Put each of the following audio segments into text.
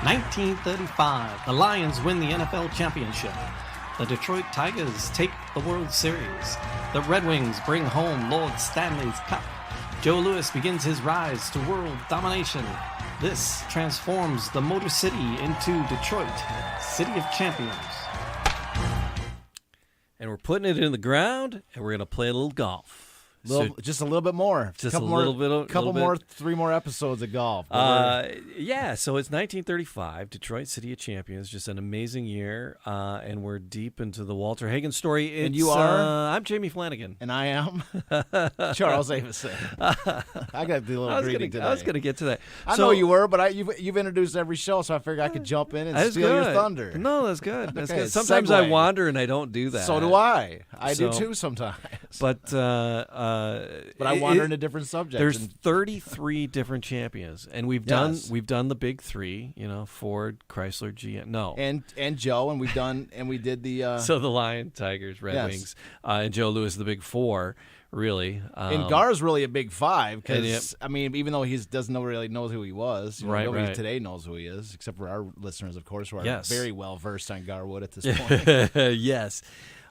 1935, the Lions win the NFL championship. The Detroit Tigers take the World Series. The Red Wings bring home Lord Stanley's Cup. Joe Louis begins his rise to world domination. This transforms the Motor City into Detroit, City of Champions. And we're putting it in the ground, and we're going to play a little golf. Just a little bit more. Just a little bit. 3 more episodes of golf. Yeah, so it's 1935, Detroit City of Champions, just an amazing year, and we're deep into the Walter Hagen story. And you are? I'm Jamie Flanagan. And I am Charles Avison. I got the little greeting today. I was going to get to that. I know you were, but you've introduced every show, so I figured I could jump in and steal your thunder. No, that's good. That's Okay, good. Sometimes segue. I wander and I don't do that. So do I. I do too sometimes. But I wander into different subjects. There's 33 different champions, and we've done the big three. Ford, Chrysler, GM. No, and Joe, and we did the. So the Lion, Tigers, Red Wings, and Joe Louis, the big four. Really, and Gar's really a big five because I mean, even though he doesn't really knows who he was, nobody today knows who he is, except for our listeners, of course, who are very well versed on Garwood at this point. Yes.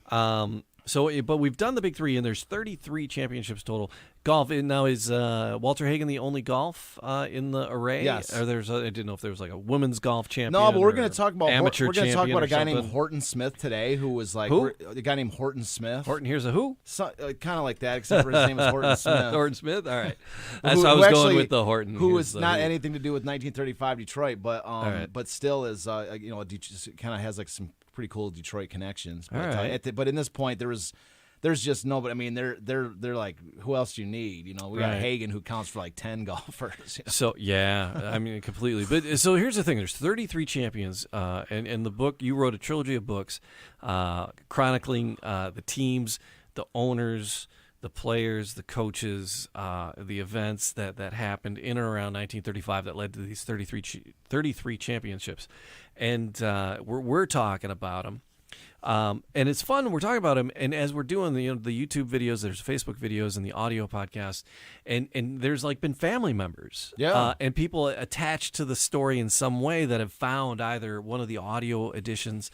But we've done the big three, and there's 33 championships total. Golf now is Walter Hagen the only golf in the array? Yes. Or I didn't know if there was like a women's golf champion. No, but we're going to talk about amateur. We're going to talk about a guy something. named Horton Smith today, who was like a guy named Horton Smith. Horton, here's a who? Kind of like that, except for his name is Horton Smith. Horton Smith. All right, that's why I was going with the Horton. Who was not anything to do with 1935 Detroit, but still is kind of has like some pretty cool Detroit connections. But, but in this point, there's just nobody. I mean, they're like, who else do you need? We got Hagen, who counts for like 10 golfers. So I mean, completely. But so here's the thing: there's 33 champions, and in the book you wrote a trilogy of books, chronicling the teams, the owners, the players, the coaches, the events that happened in and around 1935 that led to these 33 championships, and we're talking about them. And it's fun. We're talking about him, and as we're doing the YouTube videos, there's Facebook videos and the audio podcast, and there's like been family members, and people attached to the story in some way that have found either one of the audio editions,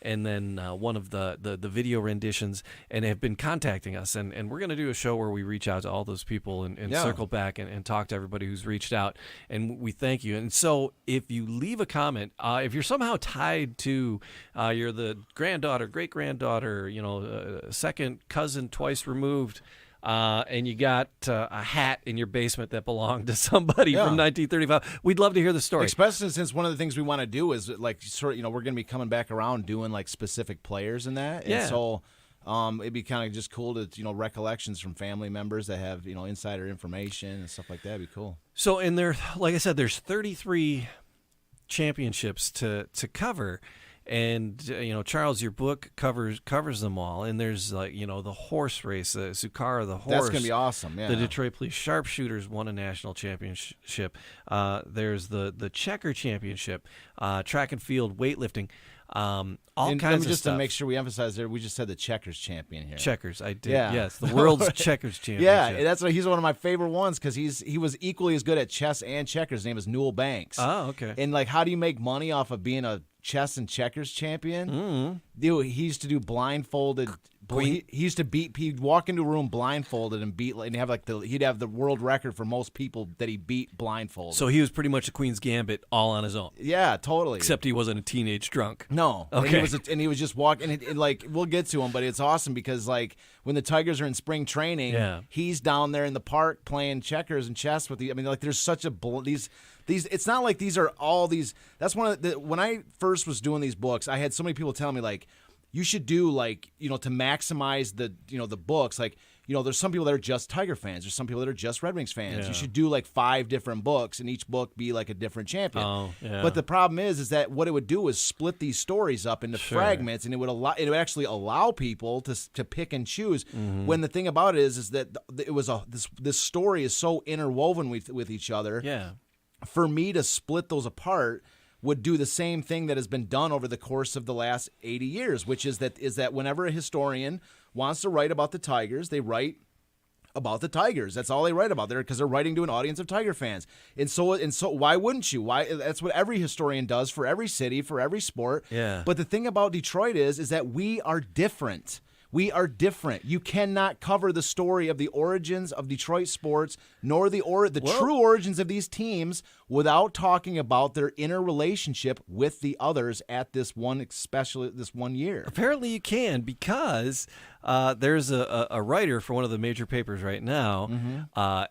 and then one of the video renditions, and have been contacting us, and we're going to do a show where we reach out to all those people and circle back and talk to everybody who's reached out, and we thank you. And so if you leave a comment, if you're somehow tied to you're the granddaughter, great-granddaughter, second cousin twice removed, and you got a hat in your basement that belonged to somebody from 1935. We'd love to hear the story. Especially since one of the things we want to do is like we're going to be coming back around doing like specific players in that. And so it'd be kind of just cool to recollections from family members that have insider information and stuff like that. It'd be cool. So and there, like I said, there's 33 championships to cover. And Charles, your book covers them all, and there's like the horse race, Sukara the horse. That's gonna be awesome. Yeah. The Detroit Police Sharpshooters won a national championship. There's the checker championship, track and field weightlifting, all kinds of just stuff. To make sure we emphasize there, we just said the checkers champion here. Checkers, I did. Yeah. Yes, the world's checkers championship. Yeah, that's he's one of my favorite ones because he was equally as good at chess and checkers. His name is Newell Banks. Oh, okay. And like, how do you make money off of being a chess and checkers champion? Mm-hmm. Dude, he used to do blindfolded. He used to beat. He'd walk into a room blindfolded and beat. And he'd have the world record for most people that he beat blindfolded. So he was pretty much a Queen's Gambit all on his own. Yeah, totally. Except he wasn't a teenage drunk. No. Okay. And he was just walking. And like, we'll get to him, but it's awesome because like when the Tigers are in spring training, he's down there in the park playing checkers and chess with the. I mean, like there's such a these. It's not like these are all these. That's one of the. When I first was doing these books, I had so many people telling me like, you should do like to maximize the the books. Like there's some people that are just Tiger fans. There's some people that are just Red Wings fans. Yeah. You should do like 5 different books, and each book be like a different champion. Oh, yeah. But the problem is that what it would do is split these stories up into fragments, and it would actually allow people to pick and choose. Mm-hmm. When the thing about it is that it was this story is so interwoven with each other. Yeah. For me to split those apart would do the same thing that has been done over the course of the last 80 years, which is that whenever a historian wants to write about the Tigers, they write about the Tigers. That's all they write about there because they're writing to an audience of Tiger fans. And so why wouldn't you? Why? That's what every historian does for every city, for every sport. Yeah. But the thing about Detroit is that we are different. We are different. You cannot cover the story of the origins of Detroit sports, nor the true origins of these teams, without talking about their inner relationship with the others at this one year. Apparently, you can because there's a writer for one of the major papers right now,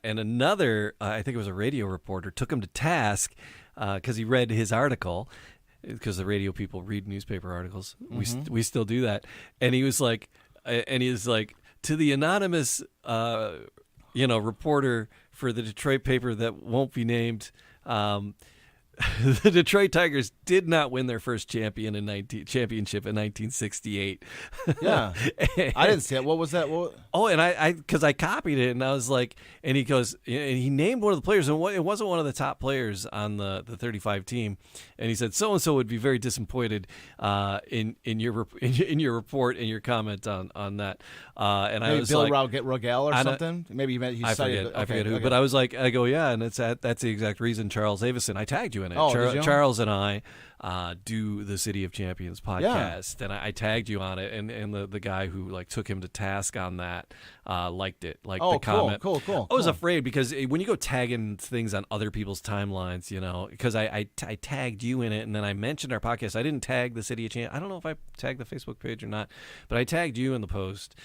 and another, I think it was a radio reporter, took him to task because he read his article. Because the radio people read newspaper articles, we still do that, and he was like. And he's like, to the anonymous, reporter for the Detroit paper that won't be named, the Detroit Tigers did not win their first championship in 1968. Yeah, I didn't see it. What was that? Oh, and I because I copied it, and I was like, and he goes, and he named one of the players, and it wasn't one of the top players on the 35 team, and he said so and so would be very disappointed in your report and your comment on that, and maybe I was Bill like, Rogel or something. Maybe I forget who, but I was like, I go, yeah, and that's the exact reason Charles Avison, I tagged you in it. Charles and I do the City of Champions podcast, and I tagged you on it, and the guy who like took him to task on that liked it, the comment. Cool. I was afraid because when you go tagging things on other people's timelines, because I tagged you in it, and then I mentioned our podcast. I didn't tag the City of Champions. I don't know if I tagged the Facebook page or not, but I tagged you in the post.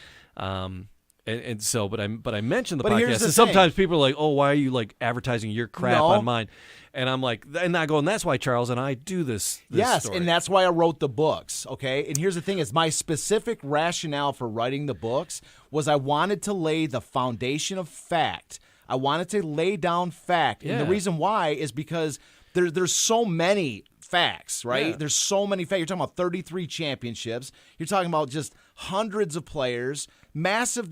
And so, but I mentioned the podcast, and sometimes people are like, "Oh, why are you like advertising your crap on mine?" And I'm like, and I go, and that's why Charles and I do this yes, story. and that's why I wrote the books. Okay, and here's the thing: is my specific rationale for writing the books was I wanted to lay the foundation of fact. I wanted to lay down fact, and the reason why is because there's so many facts, right? Yeah. There's so many facts. You're talking about 33 championships. You're talking about just hundreds of players, massive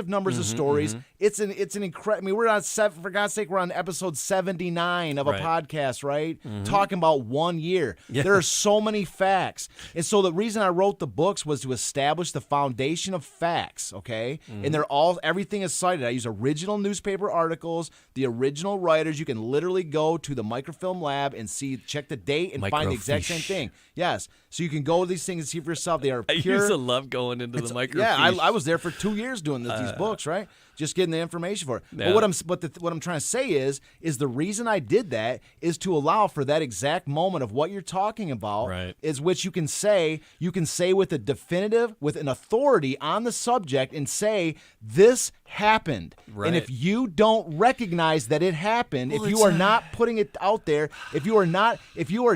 numbers of stories. It's an incredible. I mean, we're on for God's sake, we're on episode 79 of a podcast, right? Talking about 1 year. Yeah. There are so many facts, and so the reason I wrote the books was to establish the foundation of facts. Okay, and everything is cited. I use original newspaper articles, the original writers. You can literally go to the microfilm lab and check the date and find the exact same thing. Yes, so you can go to these things and see for yourself. They are pure. I used to love going into the microfiche. Yeah, I was there for 2 years doing these books, right? Just getting the information for it. Yeah. But what I'm trying to say is the reason I did that is to allow for that exact moment of what you're talking about, right. is which you can say with an authority on the subject and say this happened. Right. And if you don't recognize that it happened, if you are not putting it out there, if you are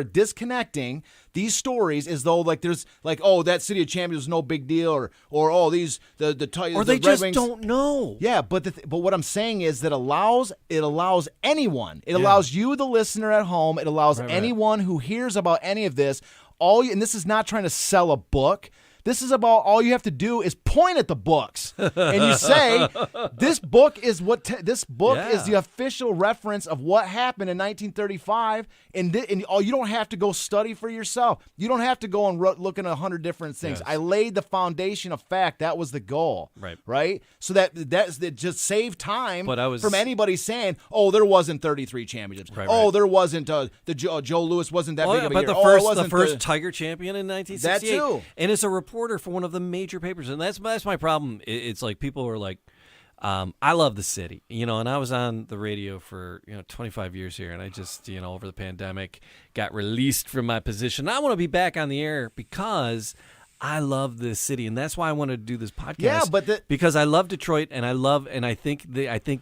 disconnecting these stories as though like there's like, oh, that City of Champions is no big deal, or oh, these the they Red just Wings don't know. Yeah, but what I'm saying is that it allows anyone. It allows you, the listener at home. It allows anyone who hears about any of this. And this is not trying to sell a book. This is about all you have to do is point at the books and you say, this book is is the official reference of what happened in 1935. And you don't have to go study for yourself. You don't have to go and look at 100 different things. Yes. I laid the foundation of fact. That was the goal. Right. So that just saved time from anybody saying, oh, there wasn't 33 championships. There wasn't Joe Louis wasn't that big of a year. But the first Tiger champion in 1968. That too. And it's a reporter for one of the major papers, and that's my problem. It's like people are like, I love the city, and I was on the radio for 25 years here, and I just over the pandemic got released from my position. I want to be back on the air because I love this city, and that's why I wanted to do this podcast. Yeah, but because I love Detroit, and I think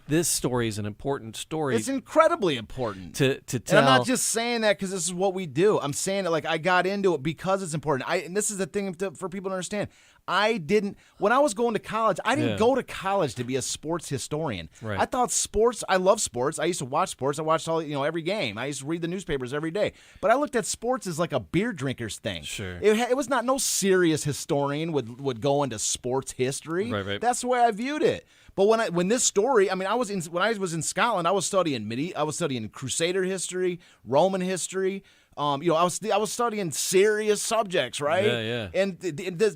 this story is an important story. It's incredibly important to tell. And I'm not just saying that because this is what we do. I'm saying it like I got into it because it's important. And this is the thing for people to understand. When I was going to college, I didn't go to college to be a sports historian. Right. I thought I love sports. I used to watch sports. I watched every game. I used to read the newspapers every day. But I looked at sports as like a beer drinker's thing. Sure. It was no serious historian would go into sports history. Right. That's the way I viewed it. But when this story, when I was in Scotland, I was studying Crusader history, Roman history, I was studying serious subjects, right? Yeah. And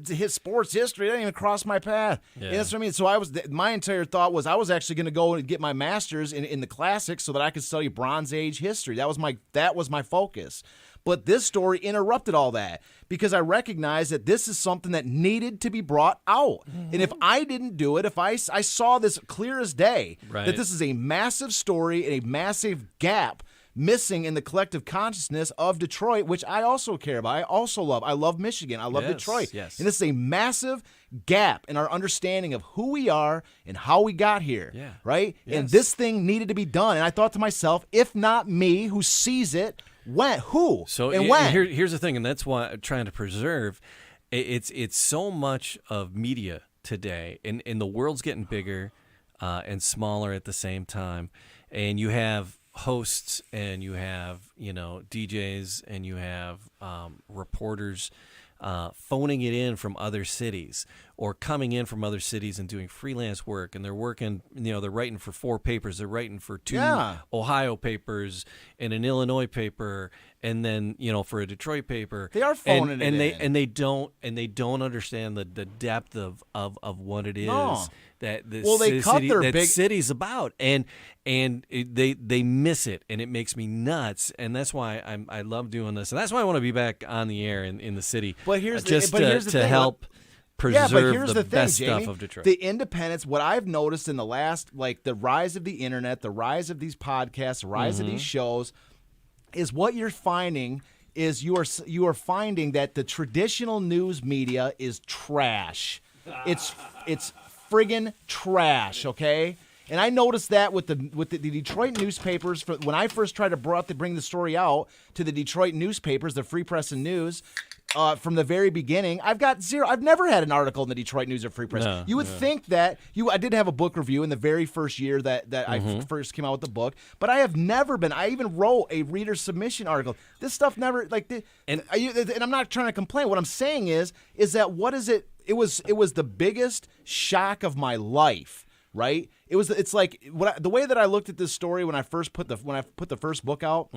his sports history didn't even cross my path. Yeah. And that's what I mean. So my entire thought was I was actually going to go and get my master's in the classics so that I could study Bronze Age history. That was my focus. But this story interrupted all that because I recognized that this is something that needed to be brought out. Mm-hmm. And if I didn't do it, if I saw this clear as day, that this is a massive story and a massive gap missing in the collective consciousness of Detroit, which I also care about. I also love. I love Michigan. I love Detroit. Yes. And this is a massive gap in our understanding of who we are and how we got here. Yeah. Right? Yes. And this thing needed to be done. And I thought to myself, if not me who sees it, who? So and when? Here's the thing, and that's why I'm trying to preserve. It's so much of media today, and the world's getting bigger and smaller at the same time, and you have hosts and you have DJs and you have reporters phoning it in from other cities or coming in from other cities and doing freelance work, and they're working, they're writing for 4 papers, they're writing for 2 Ohio papers and an Illinois paper, and then for a Detroit paper. They are phoning it in. And they don't understand the depth of what it is that city's about, and they miss it, and it makes me nuts, and that's why I love doing this, and that's why I want to be back on the air in the city. But here's to help preserve the best Jamie, stuff of Detroit. The independence, what I've noticed in the last, the rise of the internet, the rise of these podcasts, the rise of these shows, is what you're finding is you are finding that the traditional news media is trash. It's friggin' trash, okay? And I noticed that with the Detroit newspapers. When I first tried to bring the story out to the Detroit newspapers, the Free Press and News, from the very beginning, I've got zero. I've never had an article in the Detroit News or Free Press. No, you would think that I did have a book review in the very first year that I first came out with the book, but I have never been. I even wrote a reader submission article. This stuff never and I'm not trying to complain. What I'm saying is that what is it? It was the biggest shock of my life. Right? It's like the way that I looked at this story when I put the first book out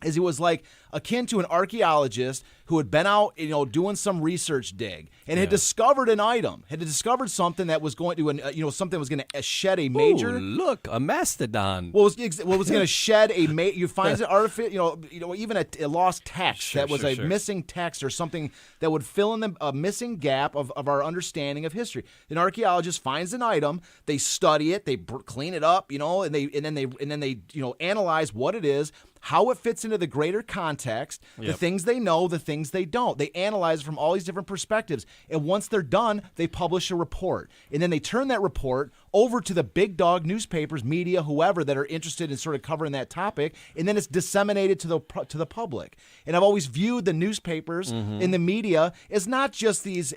is it was like akin to an archaeologist who had been out, doing some research dig and had discovered an item, had discovered something that was going to, something was going to shed a major. Ooh, look, a mastodon. Was going to shed a you find an artificial, even a lost text that was a missing text or something that would fill in a missing gap of our understanding of history. An archaeologist finds an item, they study it, they clean it up, and then they analyze what it is, how it fits into the greater context, the things they know, the things they don't. They analyze it from all these different perspectives. And once they're done, they publish a report. And then they turn that report over to the big dog newspapers, media, whoever that are interested in sort of covering that topic, and then it's disseminated to the public. And I've always viewed the newspapers in the media as not just these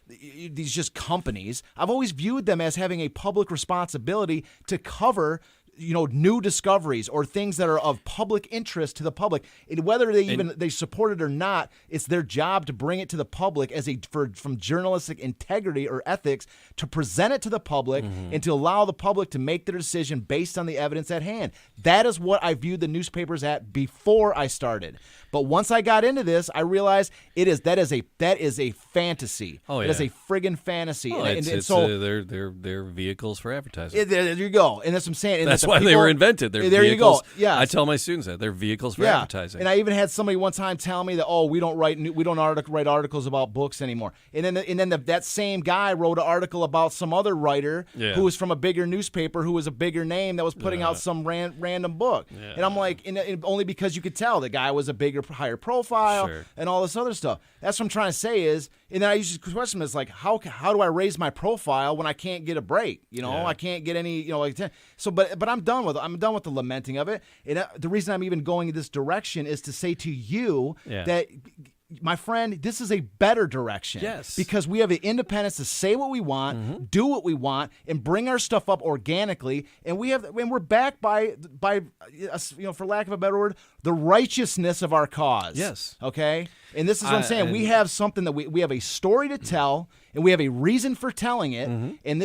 these just companies. I've always viewed them as having a public responsibility to cover new discoveries or things that are of public interest to the public. And whether they support it or not, it's their job to bring it to the public from journalistic integrity or ethics to present it to the public and to allow the public to make their decision based on the evidence at hand. That is what I viewed the newspapers at before I started. But once I got into this, I realized that is a fantasy. Oh, yeah. It is a friggin' fantasy. So they're vehicles for advertising. There you go. And that's what I'm saying. And that's why they were invented. They're there vehicles. You go. Yeah. I tell my students that they're vehicles for advertising. And I even had somebody one time tell me that we don't write articles about books anymore. And then that same guy wrote an article about some other writer who was from a bigger newspaper who was a bigger name that was putting out some random book. Yeah. And I'm like, and only because you could tell the guy was a higher profile and all this other stuff. That's what I'm trying to say is, and then I usually question is like, how do I raise my profile when I can't get a break? I can't get any, but I'm done with it. I'm done with the lamenting of it. And the reason I'm even going in this direction is to say to you that, my friend, this is a better direction. Yes. Because we have the independence to say what we want, do what we want, and bring our stuff up organically. And we're backed by for lack of a better word, the righteousness of our cause. Yes. Okay? And this is what I'm saying. We have something that we have a story to tell, and we have a reason for telling it. And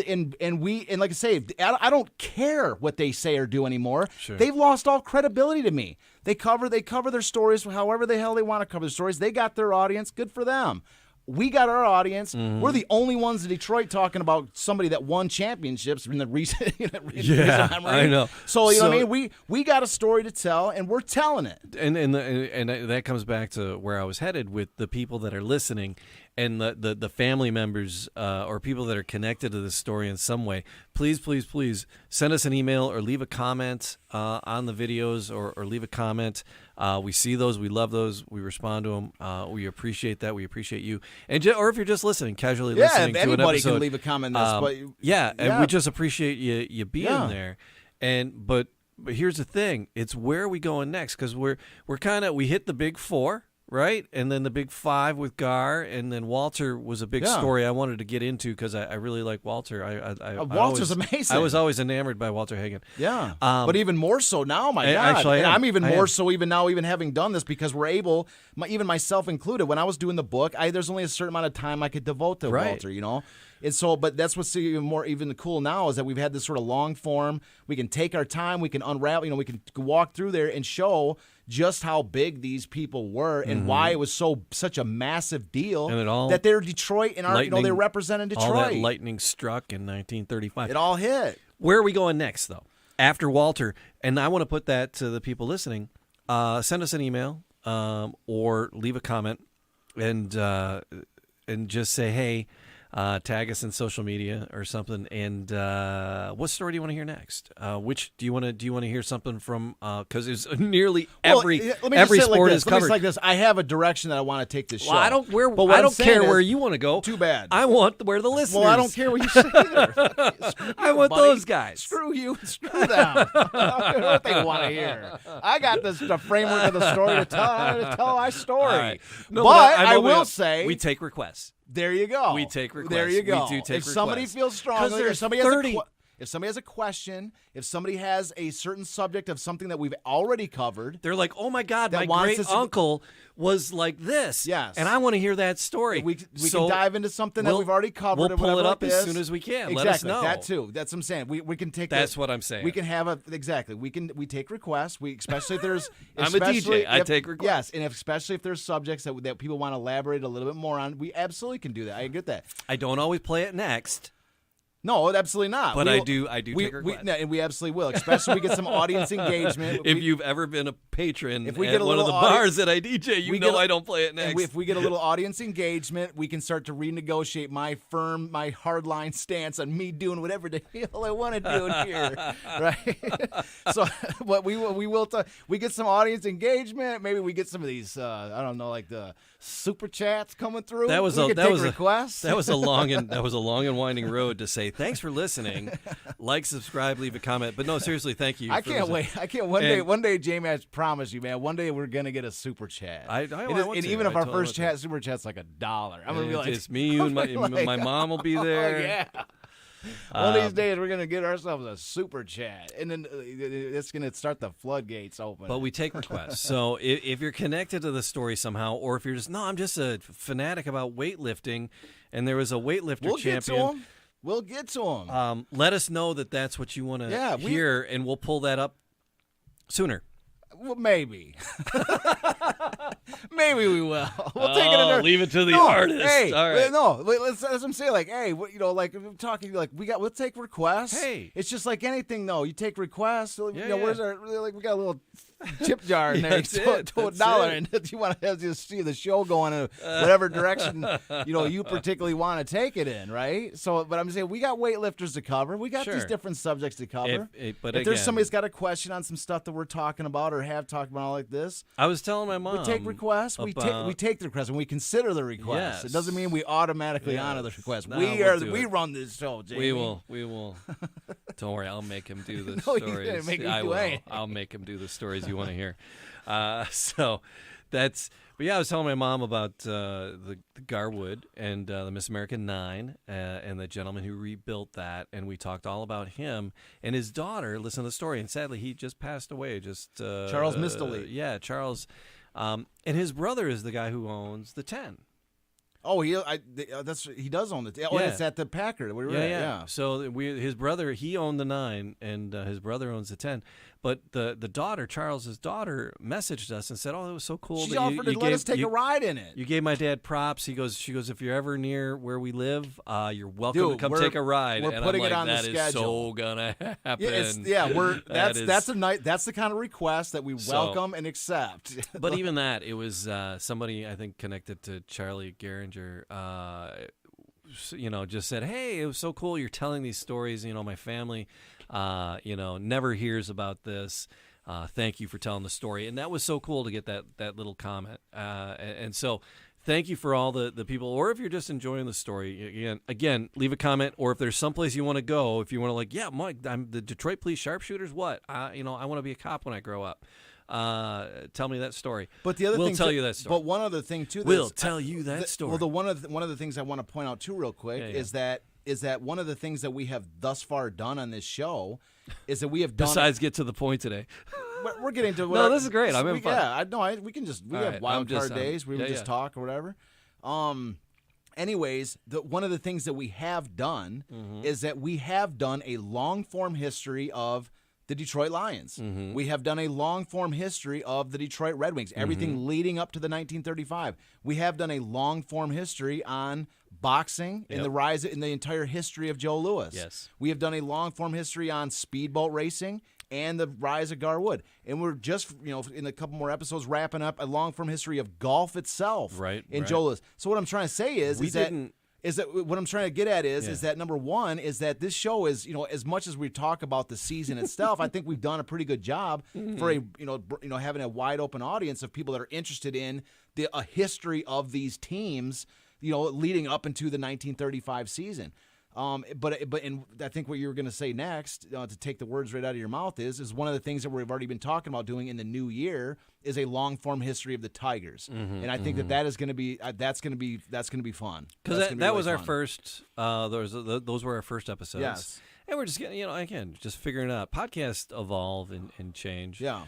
like I say, I don't care what they say or do anymore. Sure. They've lost all credibility to me. They cover their stories however the hell they want to cover the stories. They got their audience. Good for them. We got our audience. We're the only ones in Detroit talking about somebody that won championships in the recent memory. I know. So you know what I mean? We got a story to tell, and we're telling it. And that comes back to where I was headed with the people that are listening, and the family members or people that are connected to this story in some way. Please, please, please send us an email or leave a comment on the videos, or leave a comment. We see those. We love those. We respond to them. We appreciate that. We appreciate you. Or if you're just listening, casually listening to an episode. Anybody can leave a comment on this. And we just appreciate you being there. But here's the thing. It's where are we going next? Because we hit the big four. Right, and then the big five with Gar, and then Walter was a big story I wanted to get into because I really like Walter. Walter's amazing. I was always enamored by Walter Hagen. Yeah, but even more so now, my God. Actually, I'm even more so even now, even having done this, because we're able, even myself included, when I was doing the book, there's only a certain amount of time I could devote to Walter, you know? And so, but that's what's even cool now is that we've had this sort of long form. We can take our time. We can unravel. We can walk through there and show just how big these people were and why it was such a massive deal that they're Detroit and they're representing Detroit. All that lightning struck in 1935. It all hit. Where are we going next, though? After Walter, and I want to put that to the people listening. Send us an email or leave a comment and just say, hey. Tag us in social media or something. And what story do you want to hear next? Which do you want to hear something from? Because it's nearly every sport is covered. Like this. I have a direction that I want to take this show. I don't care where you want to go. Too bad. I want where the listeners. Well, I don't care what you say either. I want those guys. Screw you. Screw them. I don't care what they want to hear. I got the framework of the story to tell my story. Right. No, but I will say we take requests. There you go. We take requests. There you go. We do take requests. If somebody feels strongly, if somebody has a question, if somebody has a certain subject of something that we've already covered, they're like, "Oh my God, my great uncle was like this." Yes, and I want to hear that story. We can dive into something that we've already covered. We'll pull it up as soon as we can. Exactly. Let us know. That too. That's what I'm saying. We can take. That's what I'm saying. We can have we take requests. Especially if there's. I'm a DJ. I take requests. Yes, and especially if there's subjects that people want to elaborate a little bit more on, we absolutely can do that. I get that. I don't always play it next. No, absolutely not. But I do take requests. And we absolutely will, especially if we get some audience engagement. If you've ever been a patron at one of the bars that I DJ, I don't play it next. If we get a little audience engagement, we can start to renegotiate my hardline stance on me doing whatever the hell I want to do in here, right? So, what we will talk. We get some audience engagement. Maybe we get some of these. I don't know, like the super chats coming through. That was requests. That was a long and winding road to say. Thanks for listening. Like, subscribe, leave a comment. But no, seriously, thank you. I can't wait. One day, Jamie, I promise you, man. One day we're gonna get a super chat. And even if our first super chat's like $1, I'm gonna be like, it's me, you, and my mom will be there. Oh, yeah. One of these days, we're going to get ourselves a super chat, and then it's going to start the floodgates open. But we take requests. So if you're connected to the story somehow, or if you're just, I'm just a fanatic about weightlifting, and there was a weightlifter champion. We'll get to him. Let us know that that's what you want to hear, and we'll pull that up sooner. Well, maybe. Maybe we will. We'll take it in leave it to the artist. Hey, all right. No, let's as I'm saying, like, hey, like I'm talking, like we'll take requests. Hey, it's just like anything, though. You take requests. Where's our we got a little tip jar in there to $1, and if you want to see the show going in whatever direction you particularly want to take it in, right? So, but I'm saying we got weightlifters to cover. We got these different subjects to cover. If there's somebody's got a question on some stuff that we're talking about or have talked about like this, I was telling my mom. We take requests. We take the request and we consider the request. Yes. It doesn't mean we automatically honor the request. No, we run this show, Jamie. We will. Don't worry, I'll make him do the no, stories. You didn't make me I do will. anything. I'll make him do the stories you want to hear. So that's. But yeah, I was telling my mom about the Garwood and the Miss American 9 and the gentleman who rebuilt that, and we talked all about him and his daughter. Listen to the story, and sadly, he just passed away. Just Charles Mistley. Yeah, Charles And his brother is the guy who owns the 10. Oh, he does own it. Oh, Yeah. it's at the Packard. Yeah. So his brother, he owned the 9, and his brother owns the 10. But the daughter, Charles's daughter, messaged us and said, "Oh, it was so cool." She that offered to let us take a ride in it. You gave my dad props. She goes, "If you're ever near where we live, you're welcome to come take a ride." We're and putting I'm like, it on the that is schedule. so gonna happen. That's the kind of request that we welcome and accept. But even that, it was somebody I think connected to Charlie Gehringer. Just said, "Hey, it was so cool. You're telling these stories. My family, never hears about this. Thank you for telling the story." And that was so cool to get that little comment. And so, thank you for all the people. Or if you're just enjoying the story, again, leave a comment. Or if there's someplace you want to go, if you want to, like, yeah, Mike, I'm the Detroit Police Sharpshooters. What? I want to be a cop when I grow up. Tell me that story. But the other we'll thing, tell you that story. But one other thing too, we'll tell you that story. Well, one of the things I want to point out too, real quick, is that one of the things that we have thus far done on this show is that we have done. Besides, get to the point today. We're getting to. No, this is great. I'm having fun. Yeah, we can just have wild card days where we just talk or whatever. Anyways, one of the things that we have done is that we have done a long form history of the Detroit Lions. We have done a long-form history of the Detroit Red Wings, everything leading up to the 1935. We have done a long-form history on boxing and the rise in the entire history of Joe Louis. Yes. We have done a long-form history on speedboat racing and the rise of Garwood. And we're just, in a couple more episodes, wrapping up a long-form history of golf itself in Joe Louis. So what I'm trying to say is that what I'm trying to get at is that number one is that this show is, as much as we talk about the season itself, I think we've done a pretty good job for having a wide open audience of people that are interested in a history of these teams, leading up into the 1935 season. But I think what you were going to say next, to take the words right out of your mouth, is one of the things that we've already been talking about doing in the new year is a long form history of the Tigers, and I think that is going to be that's going to be fun because that was our first. Those were our first episodes. Yes. And we're just getting, just figuring it out. Podcasts evolve and change. Yeah.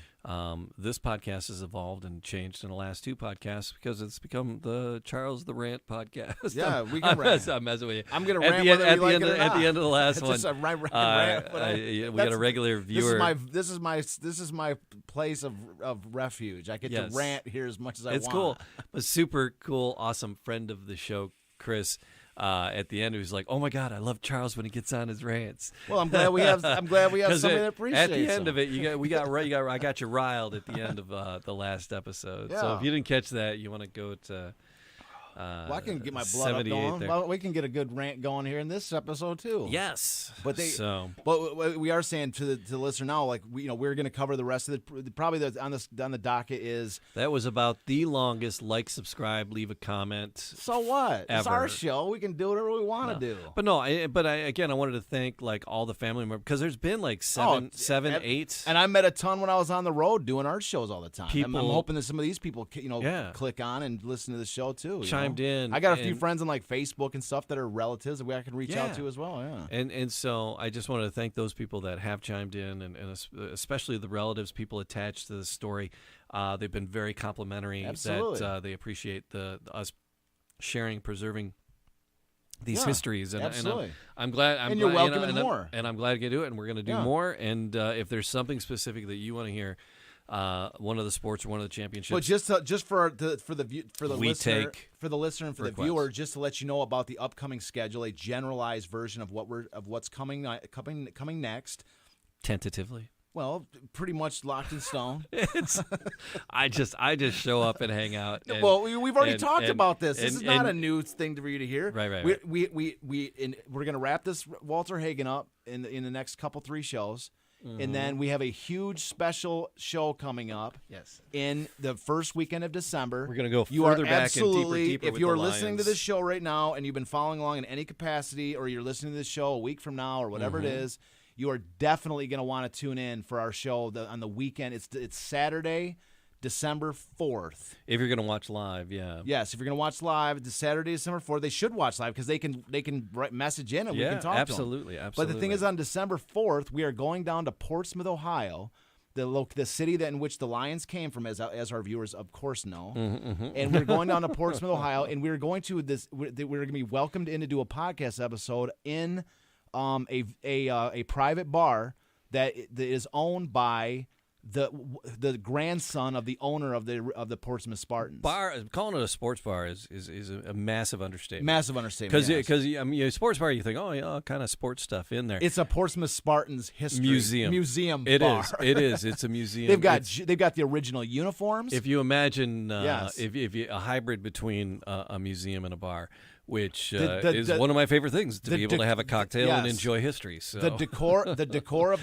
This podcast has evolved and changed in the last 2 podcasts because it's become the Charles the Rant podcast. Yeah, we can rant. I'm messing with you. I'm going to rant whether we like it or not. At the end of the last one, rant. We got a regular viewer. This is my place of refuge. I get to rant here as much as I want. It's cool. A super cool, awesome friend of the show, Chris. At the end, he was like, "Oh my God, I love Charles when he gets on his rants." Well, I'm glad we have somebody that appreciates. At the end of it, I got you riled at the end of the last episode. Yeah. So if you didn't catch that, you want to go to. I can get my blood up going. Well, we can get a good rant going here in this episode too. Yes, but we are saying to the listener now, like we're going to cover the rest of the probably on the docket is that was about the longest. Like, subscribe, leave a comment. So what? Ever. It's our show. We can do whatever we want to do. But no, I wanted to thank like all the family members because there's been like seven, 8, and I met a ton when I was on the road doing art shows all the time. I'm hoping that some of these people click on and listen to the show too. Chimed in. I got a few friends on like Facebook and stuff that are relatives that I can reach out to as well. Yeah, and so I just wanted to thank those people that have chimed in, and especially the relatives, people attached to the story. They've been very complimentary. Absolutely. That they appreciate us sharing, preserving these histories. And, absolutely. I'm glad. And you're welcome in more. And I'm glad to do it. And we're going to do more. And if there's something specific that you want to hear. One of the sports or one of the championships. But just for the listener, for the listener and for the viewer, just to let you know about the upcoming schedule, a generalized version of what's coming next. Tentatively. Well, pretty much locked in stone. I just show up and hang out. And, we've already talked about this. This is not a new thing for you to hear. Right. We're gonna wrap this Walter Hagen up in the next 3 shows. Mm-hmm. And then we have a huge special show coming up. Yes. In the first weekend of December. We're going to go further back and deeper if you are listening to this show right now and you've been following along in any capacity, or you're listening to this show a week from now or whatever it is, you are definitely going to want to tune in for our show on the weekend. It's Saturday, December 4th. If you're going to watch live, yeah. Yes, if you're going to watch live, it's Saturday, December 4th. They should watch live because they can write message in and we can talk absolutely, to them. Absolutely. But the thing is, on December 4th, we are going down to Portsmouth, Ohio the city that in which the Lions came from, as our viewers of course know. And we're going down to Portsmouth, Ohio, and we're going to we're going to be welcomed in to do a podcast episode in a private bar that is owned by the grandson of the owner of the Portsmouth Spartans. Calling it a sports bar is a massive understatement. Massive understatement. Because I mean, sports bar, you think, oh yeah, kind of sports stuff in there. It's a Portsmouth Spartans history museum It bar. is. It is. It's a museum. They've got the original uniforms. If you imagine, Yes. if you, a hybrid between a museum and a bar, which is one of my favorite things, to be able to have a cocktail and enjoy history. So the decor of the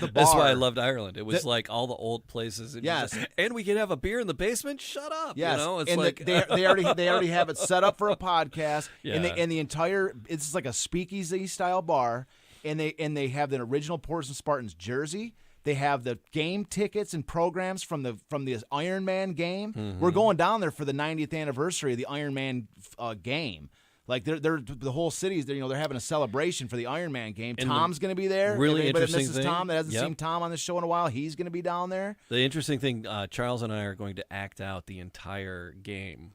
bar. That's why I loved Ireland. It was like all the old places. And Yes. and we could have a beer in the basement. Shut up. Yes, You know, it's and like they already have it set up for a podcast. Yeah. And the entire it's like a speakeasy style bar, and they have the original Portsmouth Spartans jersey. They have the game tickets and programs from the Iron Man game. We're going down there for the 90th anniversary of the Iron Man game. Like they're the whole city's there. They're having a celebration for the Iron Man game. And Tom's going to be there. really Anybody that interesting misses thing- Tom that hasn't Yep. seen Tom on the show in a while, he's going to be down there. the interesting thing. Charles and I are going to act out the entire game.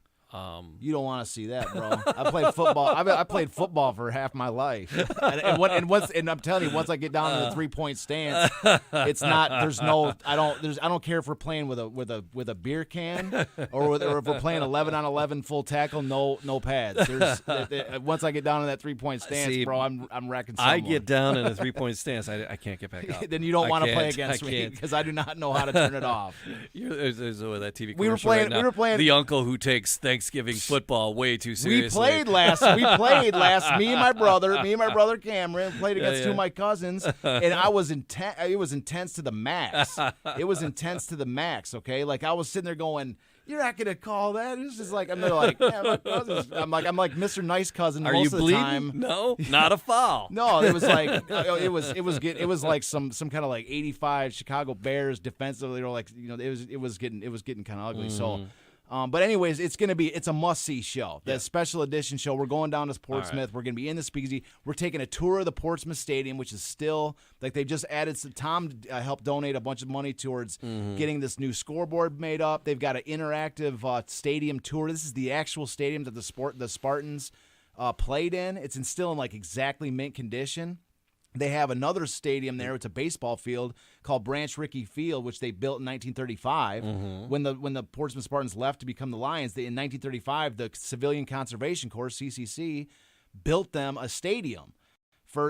You don't want to see that, bro. I played football. I played football for half my life, and I'm telling you, once I get down to the 3-point stance, it's not. There's no. I don't care if we're playing with a beer can or if we're playing 11-on-11 full tackle, no pads. Once I get down to that 3-point stance, See, bro, I'm wrecking. I Someone. get down in a 3-point stance. I can't get back up. Then you don't want to play can't. against I me can't. because I do not know how to turn it off. There's that TV commercial We were playing- right now. we were playing- The uncle who takes Thanksgiving football way too seriously. We played last. Me and my brother Cameron played against two of my cousins, and I was intense. It was intense to the max. Okay, like I was sitting there going, "You're not gonna call that." It's just like they're like, "Yeah, my cousins." I'm like Mr. Nice Cousin Are most you of the bleeding? time. No, not a foul. No, it was like it was like some kind of like 85 Chicago Bears defensively, or like it was getting kind of ugly. So. But anyways, it's a must-see show. The special edition show. We're going down to Portsmouth. Right. We're going to be in the speakeasy. We're taking a tour of the Portsmouth Stadium, which is still like they've just added. Tom helped donate a bunch of money towards getting this new scoreboard made up. They've got an interactive stadium tour. This is the actual stadium that the Spartans played in. It's still in like exactly mint condition. They have another stadium there. It's a baseball field called Branch Rickey Field, which they built in 1935. When the Portsmouth Spartans left to become the Lions, in 1935, the Civilian Conservation Corps (CCC) built them a stadium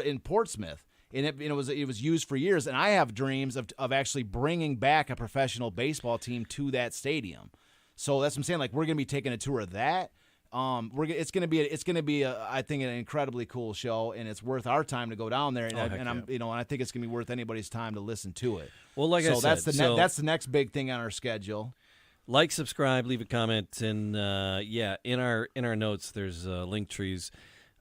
in Portsmouth, and it was used for years. And I have dreams of actually bringing back a professional baseball team to that stadium. So that's what I'm saying. Like we're gonna be taking a tour of that. It's gonna be I think an incredibly cool show, and it's worth our time to go down there, and I think it's gonna be worth anybody's time to listen to it. Well, like I said, that's the next big thing on our schedule. Like, subscribe, leave a comment, and in our notes there's link trees,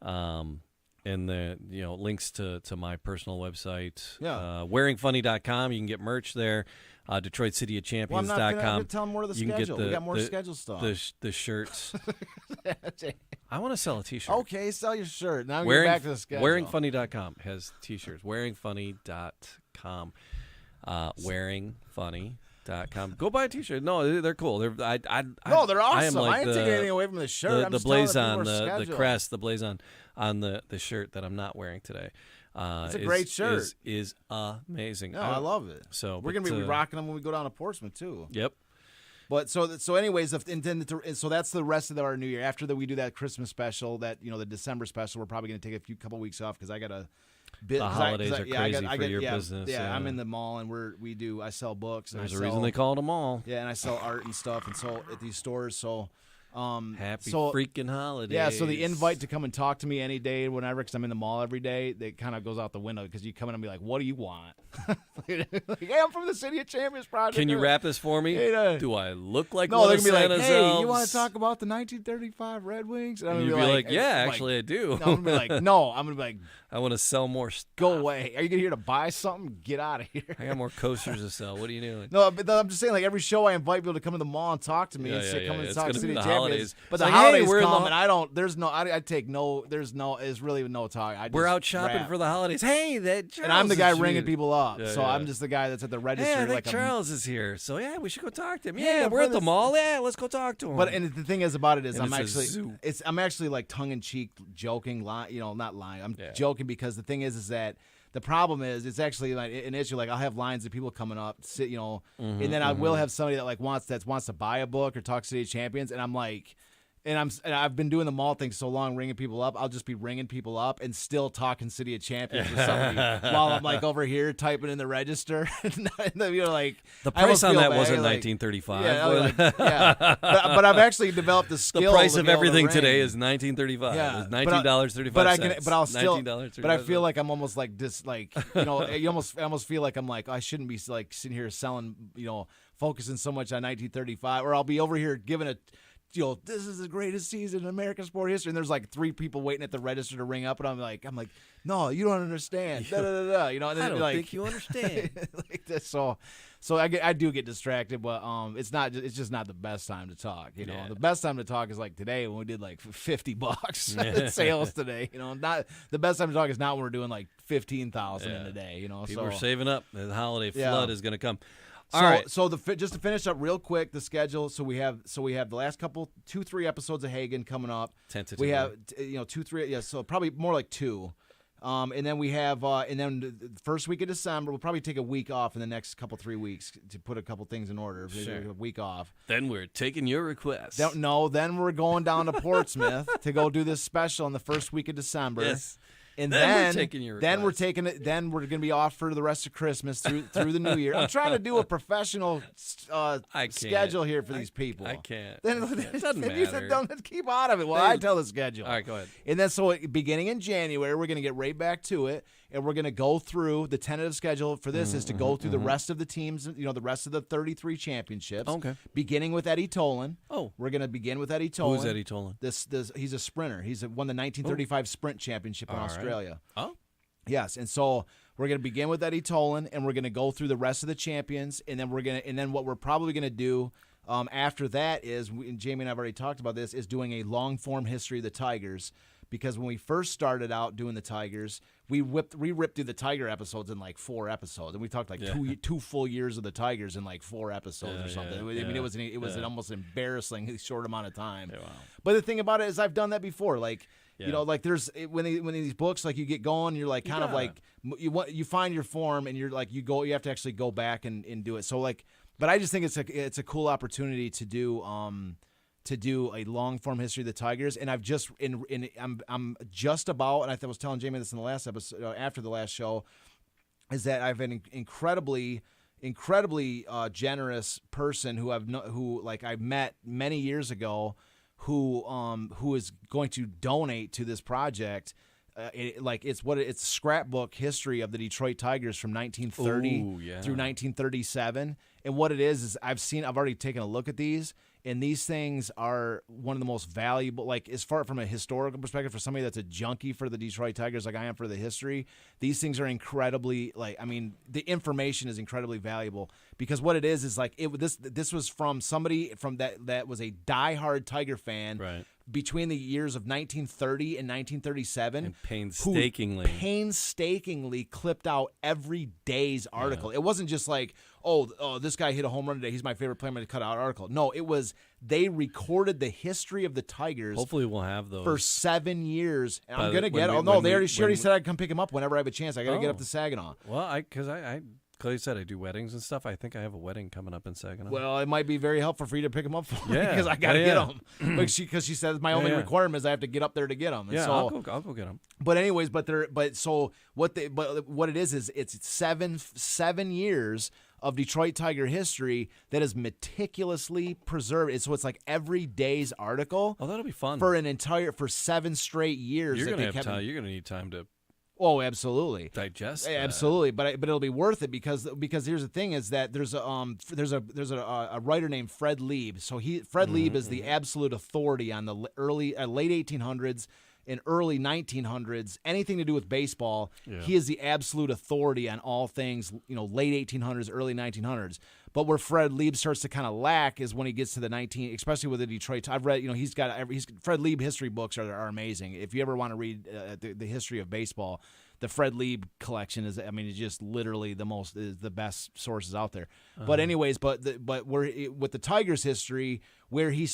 and the links to my personal website. Wearingfunny.com. You can get merch there. DetroitCityOfChampions.com. Well, I'm not gonna tell them more of the you schedule. Can get we got more schedule stuff. The shirts. I want to sell a T-shirt. Okay, sell your shirt. Now we're back to the schedule. Wearingfunny.com has T-shirts. Wearingfunny.com. Wearingfunny.com. Go buy a T-shirt. No, they're cool. They're awesome. I ain't like taking anything away from the shirt. The blazon, the crest, the blazon on the shirt that I'm not wearing today. It's a great shirt. Is amazing. I love it. So we're gonna be rocking them when we go down to Portsmouth too. Yep. But so anyways, so that's the rest of our New Year. After that, we do that Christmas special, the December special. We're probably gonna take a couple weeks off because I got a bit. The holidays are crazy for your business. Yeah, I'm in the mall and I sell books. There's a reason they call it a mall. Yeah, and I sell art and stuff, and so at these stores. So. Happy freaking holidays. Yeah, so the invite to come and talk to me any day, whenever, because I'm in the mall every day, that kind of goes out the window because you come in and be like, what do you want? Hey, I'm from the City of Champions Project. Can you wrap this for me? Hey, do I look like no, one they're of going to be like, Santa's hey, elves? you want to talk about the 1935 Red Wings? And you'd be like, yeah, actually I do. No, I'm going to be like, no. I'm going to be like, I want to sell more stuff. Go away. Are you here to buy something? Get out of here. I got more coasters to sell. What are you doing? No, but I'm just saying, like, every show I invite people to come to the mall and talk to me and say, come and It's talk gonna City be the Champions. holidays. But It's the like, hey, holidays we're in come, the- and I don't, there's really no talk. We're out shopping for the holidays. Hey, that Charles and I'm the guy is ringing here. people up. Yeah, so yeah. I'm just the guy that's at the register. Hey, I think like Charles is here. So, yeah, we should go talk to him. Yeah, Yeah, we're at the this- mall. Yeah, let's go talk to him. But and the thing is about it is And I'm it's a zoo. actually like tongue in cheek joking, not lying. I'm Yeah. joking because the thing is that the problem is it's actually like an issue. Like I'll have lines of people coming up, and then I will have somebody that wants to buy a book or talk City Champions, and I'm like. And I've been doing the mall thing so long, ringing people up. I'll just be ringing people up and still talking City of Champions with somebody while I'm like over here typing in the register. And you're like, the I almost price on feel that bad, wasn't like, 1935. Yeah. But I've actually developed the skill. The price to of be able to everything ring. today is 1935. Yeah, It's $19.35. But I'll still. $19.35. But I feel like I'm almost like this, like I almost feel like I'm like I shouldn't be like sitting here selling, focusing so much on 1935, or I'll be over here giving a. This is the greatest season in American sport history, and there's like 3 people waiting at the register to ring up, and I'm like, no, you don't understand. Da, da, da, da. And then I don't like, think you understand. like this, so I do get distracted, but it's just not the best time to talk. Yeah. The best time to talk is like today when we did like $50 sales today. Not the best time to talk is not when we're doing like 15,000 in a day. People are saving up. The holiday flood is going to come. So, All right. so just to finish up real quick, the schedule. So we have the last 2-3 episodes of Hagen coming up. Tentatively. We have 2-3. Yeah, so probably more like 2. And then we have and then the first week of December, we'll probably take a week off in the next 3 weeks to put a couple things in order. Sure. A week off. Then we're taking your request. Then we're going down to Portsmouth to go do this special in the first week of December. Yes. And Then we're taking your then we're request. taking it. Then we're going to be off for the rest of Christmas through the New Year. I'm trying to do a professional I can't. schedule here for these people. I can't. Then It doesn't you said matter. don't keep out of it. Well, I tell the schedule. All right, go ahead. And then so beginning in January, we're going to get right back to it, and we're going to go through the tentative schedule for this is to go through the rest of the teams, the rest of the 33 championships. Okay. Beginning with Eddie Tolan. Oh. We're going to begin with Eddie Tolan. Who's Eddie Tolan? This he's a sprinter. He's won the 1935 sprint championship in All right. Australia. Oh. Yes, and so we're going to begin with Eddie Tolan, and we're going to go through the rest of the champions, and then what we're probably going to do after that is, and Jamie and I've already talked about this, is doing a long form history of the Tigers, because when we first started out doing the Tigers, we ripped through the Tiger episodes in like 4 episodes, and we talked like two full years of the Tigers in like 4 episodes or something. I mean, it was an almost embarrassingly short amount of time. Yeah, wow. But the thing about it is, I've done that before, like. Yeah. Like there's when these books like you get going, you're like kind of like you find your form and you're like you have to actually go back and do it. So like, but I just think it's a cool opportunity to do a long form history of the Tigers, and I've just I'm just about, and I was telling Jamie this in the last episode after the last show, is that I've been incredibly generous person who I met many years ago. Who is going to donate to this project? It's a scrapbook history of the Detroit Tigers from 1930 through 1937. And what it is I've already taken a look at these, and these things are one of the most valuable, like as far from a historical perspective, for somebody that's a junkie for the Detroit Tigers like I am for the history, these things are incredibly, the information is incredibly valuable, because what it is like this was from somebody from that was a diehard Tiger fan. Right. Between the years of 1930 and 1937, And who painstakingly clipped out every day's article. Yeah. It wasn't just like, oh, this guy hit a home run today, he's my favorite player, I'm going to cut out an article. No, it was they recorded the history of the Tigers. Hopefully we'll have those for 7 years. And I'm going to get. She already said I'd come pick them up whenever I have a chance. I got to get up to Saginaw. Well, because Clay said I do weddings and stuff. I think I have a wedding coming up in Saginaw. Well, it might be very helpful for you to pick them up for me, Yeah. because I got to get them. Because she says my only Yeah. requirement is I have to get up there to get them. And yeah, so, I'll go get them. But anyways, what it is it's 7 years of Detroit Tiger history that is meticulously preserved. It's like every day's article. Oh, that'll be fun for 7 straight years. You're gonna have time. You're gonna need time to. Oh, absolutely. Digest. Absolutely, but it'll be worth it because here's the thing is that there's a writer named Fred Lieb. So Fred Lieb is the absolute authority on the late 1800s in early 1900s, anything to do with baseball, he is the absolute authority on all things, late 1800s, early 1900s. But where Fred Lieb starts to kind of lack is when he gets to the especially with the Detroit. I've read, Fred Lieb history books are amazing. If you ever want to read the history of baseball, the Fred Lieb collection is just literally the best sources out there. But anyways, with the Tigers history, where he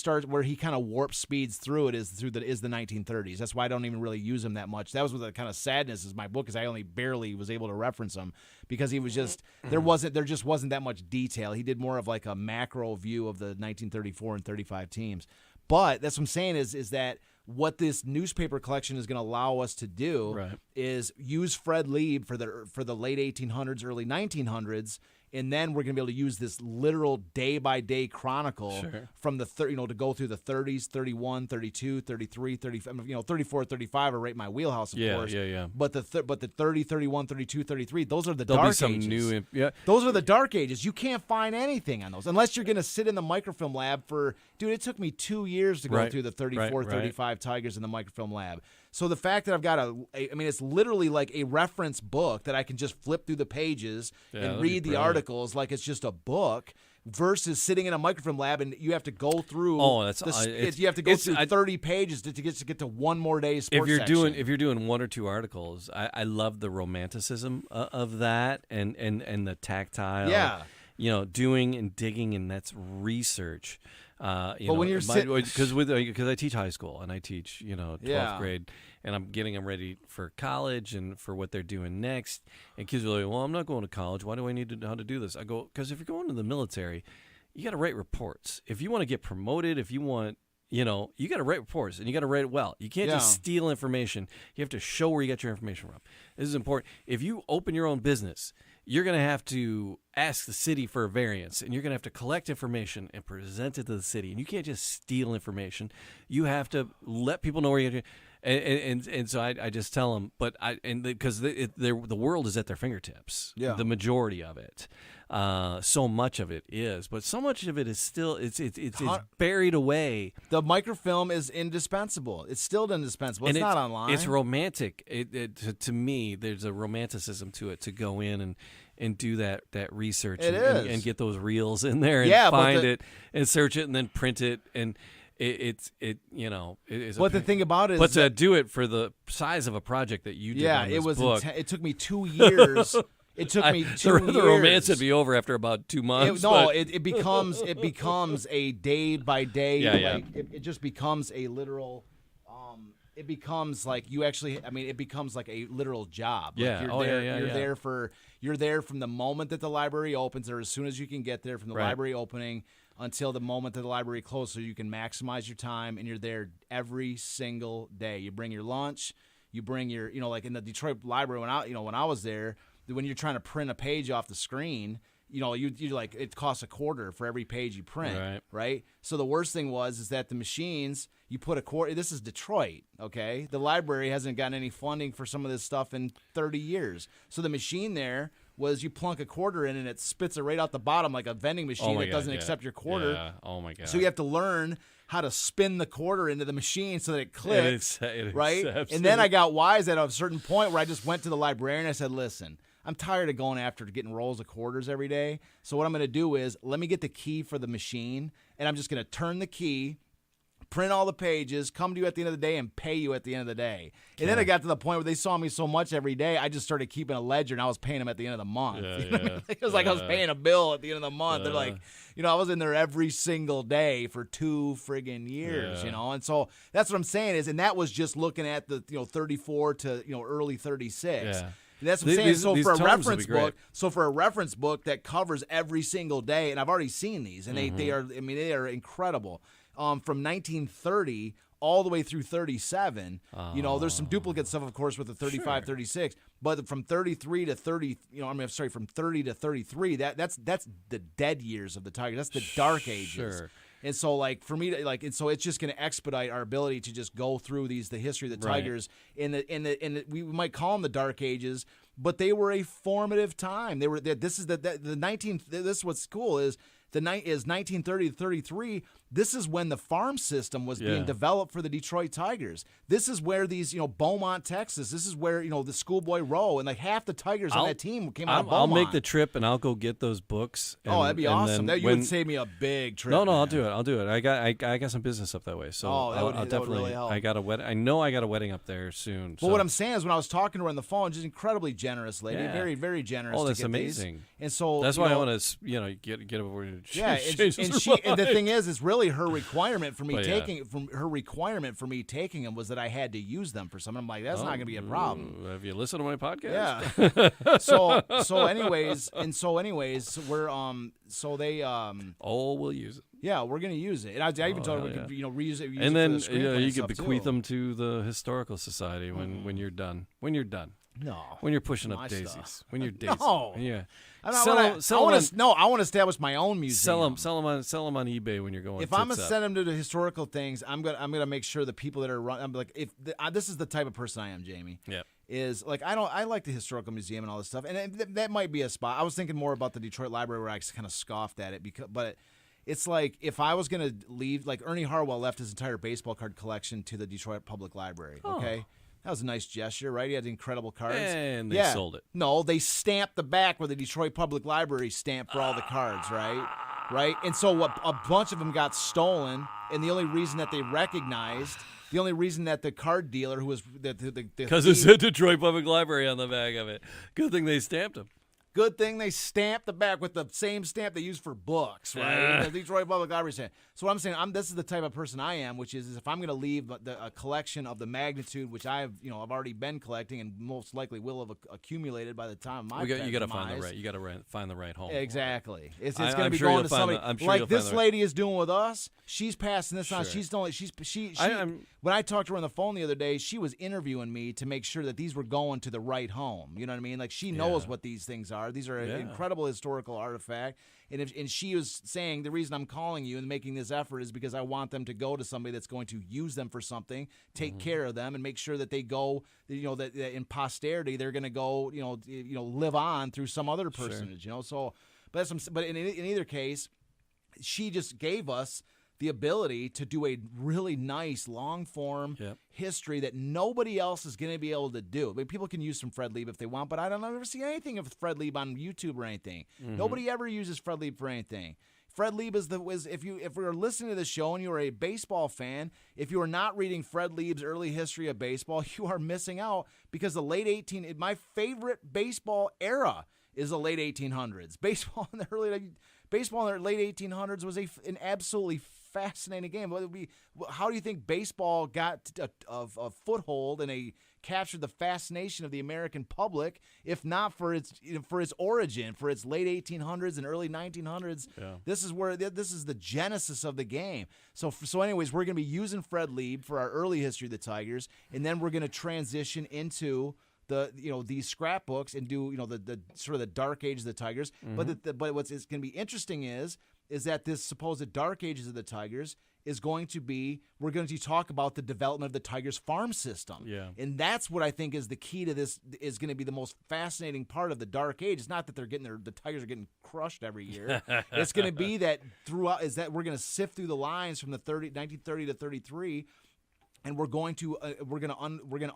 kind of warp speeds through it is the 1930s. That's why I don't even really use him that much. That was what the kind of sadness is my book, is I only barely was able to reference him because he was just there just wasn't that much detail. He did more of like a macro view of the 1934 and 35 teams. But that's what I'm saying is that what this newspaper collection is going to allow us to do is use Fred Lieb for the late 1800s, early 1900s, and then we're going to be able to use this literal day-by-day chronicle from the to go through the 30s, 31, 32, 33, 35, 34, 35 are right in my wheelhouse, of course. Yeah. But the 30, 31, 32, 33, those are the dark ages. Those are the dark ages. You can't find anything on those unless you're going to sit in the microfilm lab for, dude, it took me 2 years to go through the 34, 35 Tigers in the microfilm lab. So the fact that I've got it's literally like a reference book that I can just flip through the pages and read the articles like it's just a book, versus sitting in a microfilm lab and you have to go through. You have to go through 30 pages to get to one more day's sports section. If you're doing one or two articles, I love the romanticism of that and the tactile. Yeah. Doing and digging, and that's research. But when you're because I teach high school and I teach 12th grade, and I'm getting them ready for college and for what they're doing next. And kids are like, "Well, I'm not going to college. Why do I need to know how to do this?" I go, because if you're going to the military, you got to write reports. If you want to get promoted, if you want, you got to write reports, and you got to write it well. You can't just steal information. You have to show where you got your information from. This is important. If you open your own business, you're going to have to ask the city for a variance, and you're going to have to collect information and present it to the city. And you can't just steal information. You have to let people know where you're. And so I just tell them, because the world is at their fingertips. Yeah. The majority of it, so much of it is, but so much of it is still it's buried away. The microfilm is indispensable. It's still indispensable. It's not online. It's romantic. To me, there's a romanticism to it, to go in and do that research and get those reels in there and find it and search it and then print it and. It's But the thing about it is, to do it for the size of a project that you did. On this book, it took me 2 years. It took me 2 years. The romance would be over after about 2 months. It becomes a day by day. It just becomes a literal. It becomes like you actually. It becomes like a literal job. You're there from the moment that the library opens, or as soon as you can get there from the library opening until the moment that the library closes, so you can maximize your time, and you're there every single day. You bring your lunch, you bring your, like in the Detroit library when I was there, when you're trying to print a page off the screen, you like it costs $0.25 for every page you print, right? So the worst thing is that the machines, you put $0.25. This is Detroit, okay? The library hasn't gotten any funding for some of this stuff in 30 years. So the machine there was you plunk $0.25 in and it spits it right out the bottom like a vending machine that doesn't accept your quarter. Yeah. Oh my God! So you have to learn how to spin the quarter into the machine so that it clicks, right? And then I got wise at a certain point where I just went to the librarian and I said, "Listen, I'm tired of going after getting rolls of quarters every day. So what I'm going to do is let me get the key for the machine, and I'm just going to turn the key, print all the pages, come to you at the end of the day, and pay you at the end of the day." And then I got to the point where they saw me so much every day, I just started keeping a ledger, and I was paying them at the end of the month. It was like I was paying a bill at the end of the month. They're like, I was in there every single day for 2 friggin' years, And so that's what I'm saying is, and that was just looking at the 34 to early 36. Yeah. And that's what I'm saying. So for a reference book that covers every single day, and I've already seen these, and they are incredible. From 1930 all the way through 37. There's some duplicate stuff, of course, with the 35, 36. But from 33 to 30, from 30 to 33, that's the dead years of the Tigers. That's the dark ages. Sure. And so, for me, and so it's just going to expedite our ability to just go through the history of the Tigers. We might call them the Dark Ages, but they were a formative time. They were. This is the 19th. This is what's cool is is 1930 to 33. This is when the farm system was being developed for the Detroit Tigers. This is where these, Beaumont, Texas. This is where, the Schoolboy Row and like half the Tigers on that team came out of Beaumont. I'll make the trip and I'll go get those books. That'd be awesome. You would save me a big trip. No, I'll do it. I got some business up that way, so I'll definitely. Would really help. I got a wedding. I know I got a wedding up there soon. Well, what I'm saying is, when I was talking to her on the phone, she's an incredibly generous lady, very, very generous. Oh, that's to get amazing. These. And so that's why I want to, get over and and the thing is, it's really her requirement for me taking them was that I had to use them for something. I'm like, that's not going to be a problem. Have you listened to my podcast? Yeah. so anyways, we're we'll use it. Yeah, we're going to use it. And I even told her we could, reuse it. And then you could bequeath them to the Historical Society when you're done. When you're done. No. When you're pushing up daisies. Stuff. When you're daisies. No. Yeah. I want to establish my own museum. Sell them on eBay when you're going. If I'm gonna send them to the historical things, I'm gonna make sure the people that are running. I'm like, this is the type of person I am, Jamie. Yeah. Is like I like the historical museum and all this stuff, and that might be a spot. I was thinking more about the Detroit Library where I kind of scoffed at it but it's like if I was gonna leave, like Ernie Harwell left his entire baseball card collection to the Detroit Public Library. Okay. That was a nice gesture, right? He had incredible cards. And they sold it. No, they stamped the back where the Detroit Public Library stamped for all the cards, right? Right? And so a bunch of them got stolen, and the only reason that they recognized, the only reason that the card dealer who was because it said Detroit Public Library on the back of it. Good thing they stamped them. Good thing they stamped the back with the same stamp they use for books, right? The Detroit Public Library stamp. So what I'm saying, this is the type of person I am, which is if I'm going to leave a collection of the magnitude which I've already been collecting and most likely will have accumulated by the time of my you got to find the right. You got to find the right home. Exactly. It's going to be going to somebody like this lady is doing with us. She's passing this on. She's doing. When I talked to her on the phone the other day, she was interviewing me to make sure that these were going to the right home. You know what I mean? Like she knows what these things are. These are an incredible historical artifact. And she was saying the reason I'm calling you and making this effort is because I want them to go to somebody that's going to use them for something, take care of them, and make sure that they go, that in posterity they're going to go, live on through some other personage, So, but in either case, she just gave us the ability to do a really nice long-form history that nobody else is going to be able to do. I mean, people can use some Fred Lieb if they want, but I've never seen anything of Fred Lieb on YouTube or anything. Nobody ever uses Fred Lieb for anything. Fred Lieb is if we are listening to the show and you are a baseball fan, if you are not reading Fred Lieb's early history of baseball, you are missing out because my favorite baseball era is the late 1800s. Baseball in the late 1800s was an absolutely fascinating game. How do you think baseball got a foothold and captured the fascination of the American public, if not for its origin, for its late 1800s and early 1900s? Yeah. This is the genesis of the game. So anyways, we're going to be using Fred Lieb for our early history of the Tigers, and then we're going to transition into these scrapbooks and do the sort of the dark ages of the Tigers. But what's going to be interesting is that this supposed dark ages of the Tigers is going to be, we're going to talk about the development of the Tigers farm system. Yeah. And that's what I think is the key to this, is going to be the most fascinating part of the dark age. It's not that the Tigers are getting crushed every year. It's going to be that we're going to sift through the lines from the 1930 to 33, and we're going to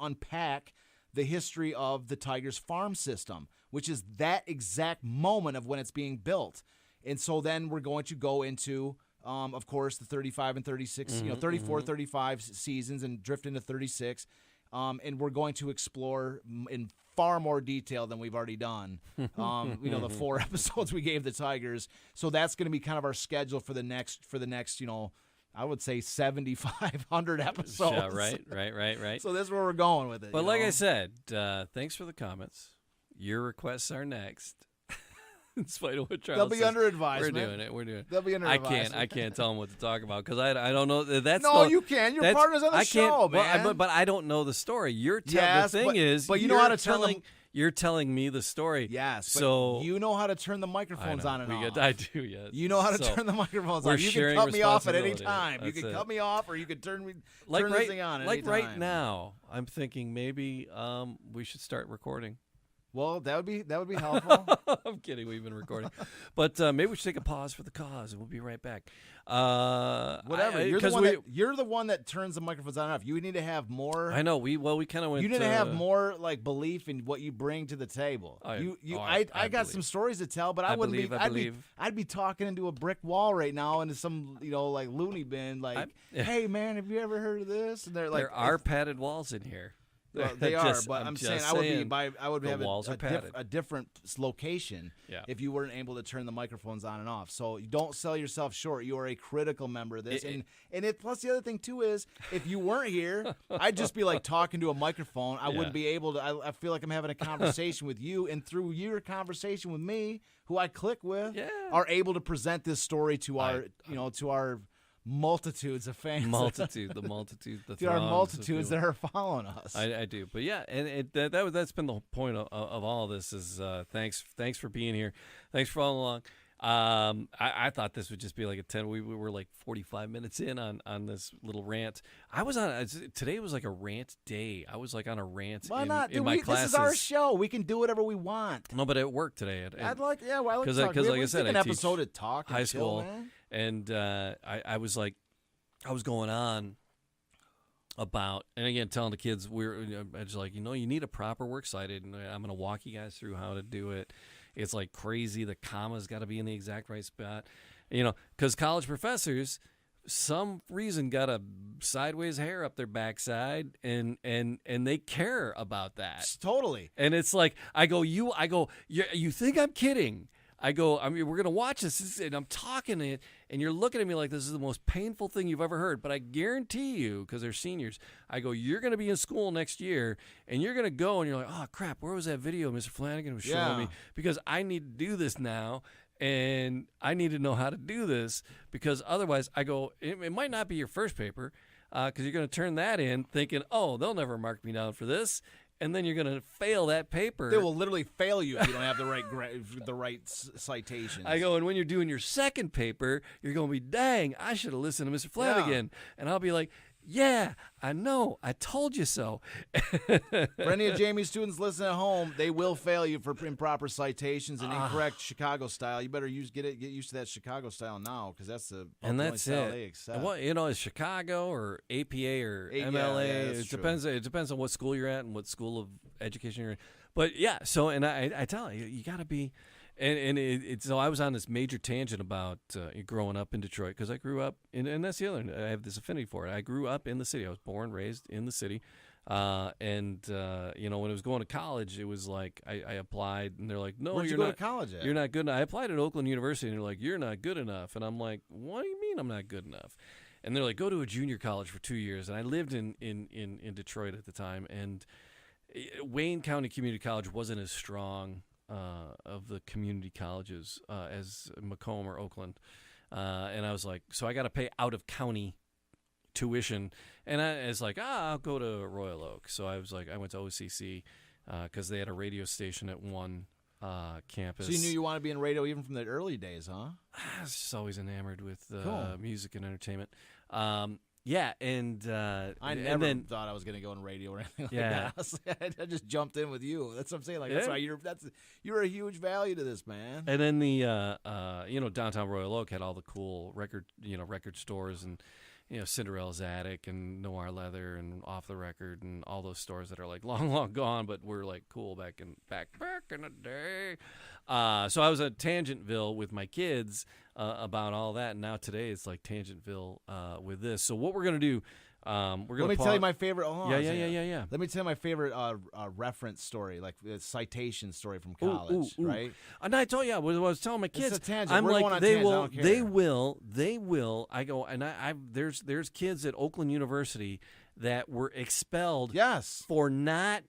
unpack the history of the Tigers farm system, which is that exact moment of when it's being built. And so then we're going to go into, of course, the 35 and 36, 34, 35 seasons and drift into 36. And we're going to explore in far more detail than we've already done, the 4 episodes we gave the Tigers. So that's going to be kind of our schedule for the next, I would say 7,500 episodes. Yeah, right. So that's where we're going with it. But like I said, thanks for the comments. Your requests are next. In spite of what Charles They'll be says. under advisement. We're doing it. They'll be under advisement. I can't tell them what to talk about because I don't know. You can. You're partners on the show, man. But I don't know the story. The thing is, but you know how to tell them. You're telling me the story. Yes. So you know how to turn the microphones on and off. I do, yes. You know how to turn the microphones on. You can cut me off at any time. You can cut me off, or you can turn this thing on at any time. Like right now, I'm thinking maybe we should start recording. Well, that would be helpful. I'm kidding. We've been recording, but maybe we should take a pause for the cause, and we'll be right back. Whatever. You're the one that turns the microphones on and off. You need to have more. I know. We kind of went. You need to have more like belief in what you bring to the table. I got some stories to tell, but I wouldn't be. I'd be talking into a brick wall right now, into some like loony bin. Like, hey man, have you ever heard of this? And they're like, there are padded walls in here. Well, they are, but I'm saying I would have a different location if you weren't able to turn the microphones on and off. So you don't sell yourself short. You are a critical member of this, plus the other thing too is if you weren't here, I'd just be like talking to a microphone. I wouldn't be able to. I feel like I'm having a conversation with you, and through your conversation with me, who I click with, are able to present this story to our multitudes of fans. The multitudes that are following us. I do, but that's been the whole point of all of this. Is thanks for being here, thanks for following along. I thought this would just be like a 10. We were like 45 minutes in on this little rant. Today was like a rant day. I was like on a rant. Why not? In my classes. This is our show. We can do whatever we want. No, but it worked today. I'd like to talk. Because like I said, I episode of talk high school, man. And I was going on about, and again, telling the kids I was like, you need a proper works cited, and I'm going to walk you guys through how to do it. It's like crazy. The comma's got to be in the exact right spot, because college professors, some reason, got a sideways hair up their backside, and they care about that. Totally. And it's like, you think I'm kidding? we're going to watch this, and I'm talking it, and you're looking at me like this is the most painful thing you've ever heard. But I guarantee you, because they're seniors, you're going to be in school next year, and you're going to go, and you're like, oh, crap, where was that video Mr. Flanagan was showing me? Because I need to do this now, and I need to know how to do this, because otherwise, it might not be your first paper, because you're going to turn that in thinking, oh, they'll never mark me down for this. And then you're going to fail that paper. They will literally fail you if you don't have the right citations. And when you're doing your second paper, you're going to be, dang, I should have listened to Mr. Flanagan. Yeah. And I'll be like, yeah, I know. I told you so. For any of Jamie's students listening at home, they will fail you for improper citations and incorrect Chicago style. You better get used to that Chicago style now, because that's the only style they accept. Is Chicago or APA or MLA? It depends. It depends on what school you're at and what school of education you're in. But yeah, so I tell you got to be. So I was on this major tangent about growing up in Detroit, because I grew up and that's the other. I have this affinity for it. I grew up in the city. I was born, raised in the city, when it was going to college, it was like I applied, and they're like, "No, Where'd you go to college at? You're not good enough." I applied at Oakland University, and they're like, "You're not good enough," and I'm like, "What do you mean I'm not good enough?" And they're like, "Go to a junior college for 2 years." And I lived in Detroit at the time, and Wayne County Community College wasn't as strong of the community colleges as Macomb or Oakland, and I was like, so I got to pay out of county tuition, and I was like, I'll go to Royal Oak. So I was like, I went to OCC because they had a radio station at one campus. So you knew you wanted to be in radio even from the early days, huh? I was just always enamored with music and entertainment. Yeah, and I never thought I was going to go on radio or anything like that. I just jumped in with you. That's what I'm saying. Like that's why you're a huge value to this, man. And then the downtown Royal Oak had all the cool record stores, and Cinderella's Attic and Noir Leather and Off the Record and all those stores that are like long gone, but were like cool back in the day. So I was at Tangentville with my kids about all that, and now today it's like Tangentville with this. So what we're gonna do? Let me tell you my favorite. Yeah. Let me tell you my favorite reference story, like a citation story from college, right? And I told you, I was telling my kids, it's a tangent. I'm We're like, going on they tangents. will, I don't care. they will. I go, and there's kids at Oakland University that were expelled, for not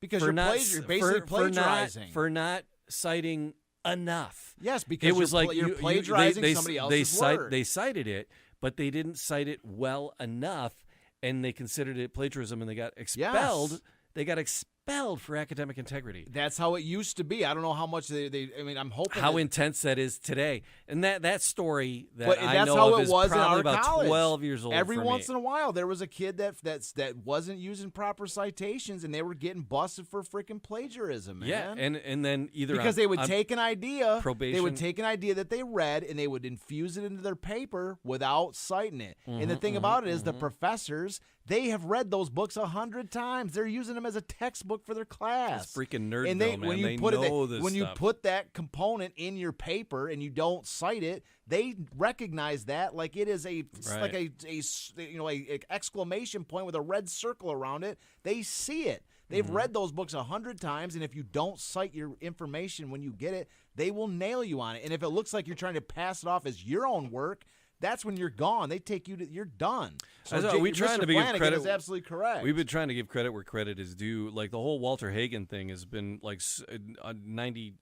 because you're basically plagiarizing for not citing enough. Yes, because it was you're plagiarizing somebody else's word. They cited it, but they didn't cite it well enough, and they considered it plagiarism, and they got expelled. Yes. They got expelled expelled for academic integrity. That's how it used to be. I don't know how much they I mean, I'm hoping how intense that is today. And that story that but I that's know how of it is was probably in our about college. 12 years old. Every for once me. in a while, there was a kid that wasn't using proper citations, and they were getting busted for freaking plagiarism, man. Yeah, and then either because they would take an idea, probation. they would take an idea that they read, and they would infuse it into their paper without citing it. And the thing about it is, the professors, they have read those books 100 times. They're using them as a textbook for their class. It's freaking nerd, and man. When you they put know this when stuff. you put that component in your paper and you don't cite it, they recognize that like it is a exclamation point with a red circle around it. They see it. They've read those books 100 times, and if you don't cite your information when you get it, they will nail you on it. And if it looks like you're trying to pass it off as your own work, that's when you're gone. They take you to you're done. So we trying to give credit. Is absolutely correct. We've been trying to give credit where credit is due. Like the whole Walter Hagen thing has been like 95%